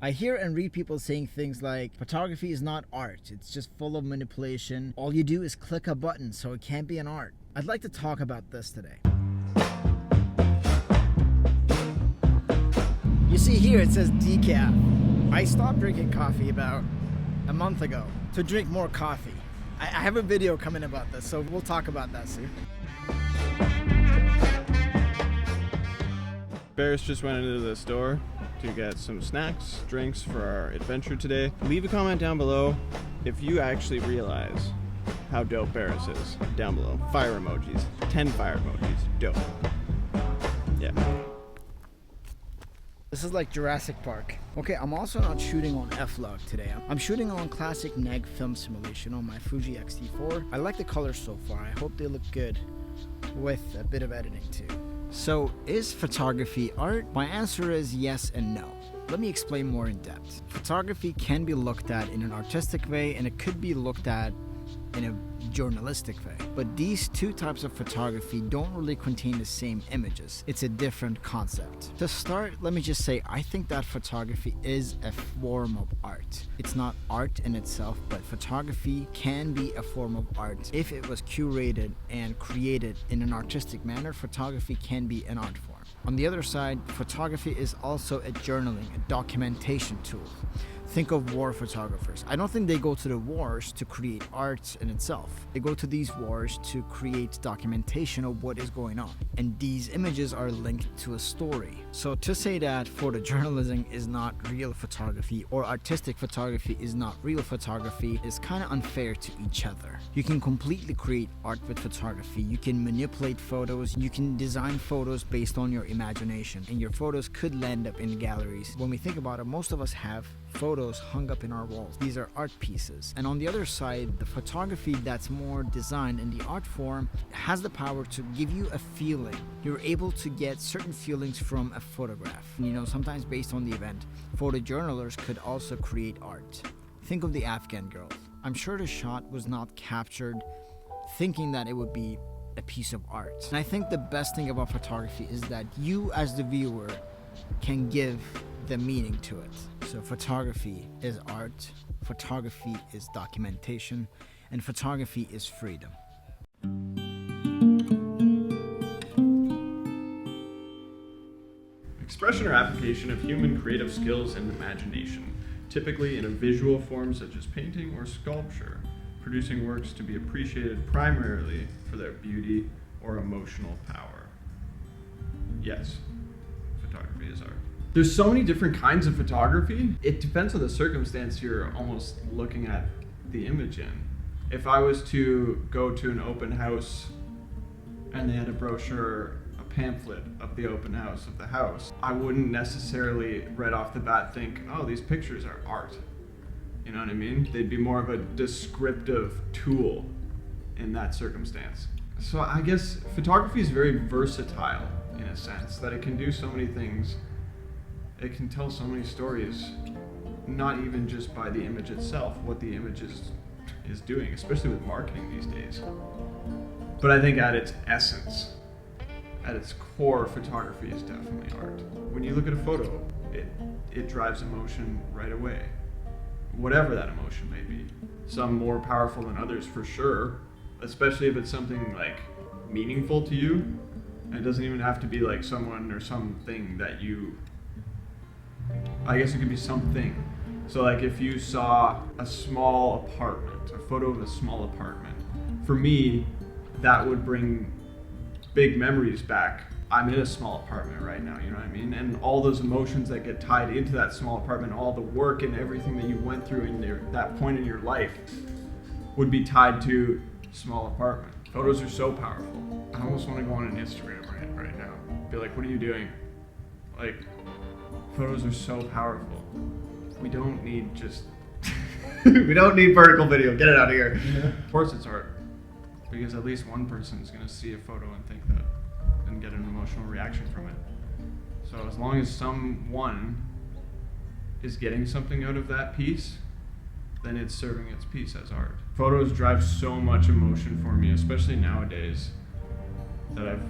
I hear and read people saying things like, photography is not art, it's just full of manipulation. All you do is click a button, so it can't be an art. I'd like to talk about this today. You see here it says decaf. I stopped drinking coffee about a month ago to drink more coffee. I have a video coming about this, so we'll talk about that soon. Baris just went into the store to get some snacks, drinks for our adventure today. Leave a comment down below if you actually realize how dope Baris is. Down below. Fire emojis. 10 fire emojis. Dope. Yeah. This is like Jurassic Park. Okay, I'm also not shooting on F-Log today. I'm shooting on classic neg film simulation on my Fuji X-T4. I like the colors so far. I hope they look good with a bit of editing too. So, is photography art? My answer is yes and no. Let me explain more in depth. Photography can be looked at in an artistic way, and it could be looked at in a journalistic way. But these two types of photography don't really contain the same images. It's a different concept. To start, let me just say I think that photography is a form of art. It's not art in itself, but photography can be a form of art. If it was curated and created in an artistic manner, photography can be an art form. On the other side, photography is also a journaling, a documentation tool. Think of war photographers. I don't think they go to the wars to create art in itself. They go to these wars to create documentation of what is going on. And these images are linked to a story. So to say that photojournalism is not real photography or artistic photography is not real photography is kind of unfair to each other. You can completely create art with photography. You can manipulate photos. You can design photos based on your imagination. And your photos could land up in galleries. When we think about it, most of us have photos hung up in our walls. These are art pieces. And on the other side, the photography that's more designed in the art form has the power to give you a feeling. You're able to get certain feelings from a photograph. You know, sometimes based on the event. Photojournalists could also create art. Think of the Afghan girl. I'm sure the shot was not captured thinking that it would be a piece of art. And I think the best thing about photography is that you as the viewer can give the meaning to it. So photography is art, photography is documentation, and photography is freedom. Expression or application of human creative skills and imagination, typically in a visual form such as painting or sculpture, producing works to be appreciated primarily for their beauty or emotional power. Yes, photography is art. There's so many different kinds of photography. It depends on the circumstance you're almost looking at the image in. If I was to go to an open house and they had a brochure, a pamphlet of the open house of the house, I wouldn't necessarily right off the bat think, oh, these pictures are art. You know what I mean? They'd be more of a descriptive tool in that circumstance. So I guess photography is very versatile in a sense, that it can do so many things. It can tell so many stories, not even just by the image itself, what the image is doing, especially with marketing these days. But I think at its essence, at its core, photography is definitely art. When you look at a photo, it drives emotion right away, whatever that emotion may be. Some more powerful than others for sure, especially if it's something like meaningful to you. And it doesn't even have to be like someone or something that you, I guess it could be something. So like if you saw a small apartment, a photo of a small apartment, for me, that would bring big memories back. I'm in a small apartment right now, you know what I mean? And all those emotions that get tied into that small apartment, all the work and everything that you went through in that point in your life would be tied to small apartment. Photos are so powerful. I almost want to go on an Instagram right now. Be like, what are you doing? Like, photos are so powerful. We don't need just, we don't need vertical video. Get it out of here. Yeah. Of course it's art. Because at least one person is going to see a photo and think that and get an emotional reaction from it. So as long as someone is getting something out of that piece, then it's serving its piece as art. Photos drive so much emotion for me, especially nowadays, that I've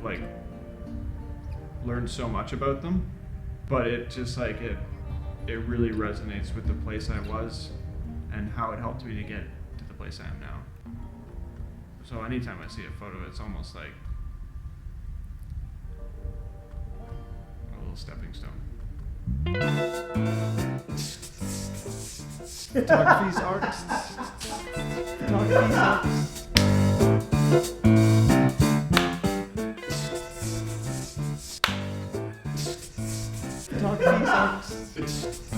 learned so much about them. But it just it it really resonates with the place I was and how it helped me to get to the place I am now. So anytime I see a photo, it's almost like a little stepping stone. Photography's artists. Photography's artists. Photography's artists.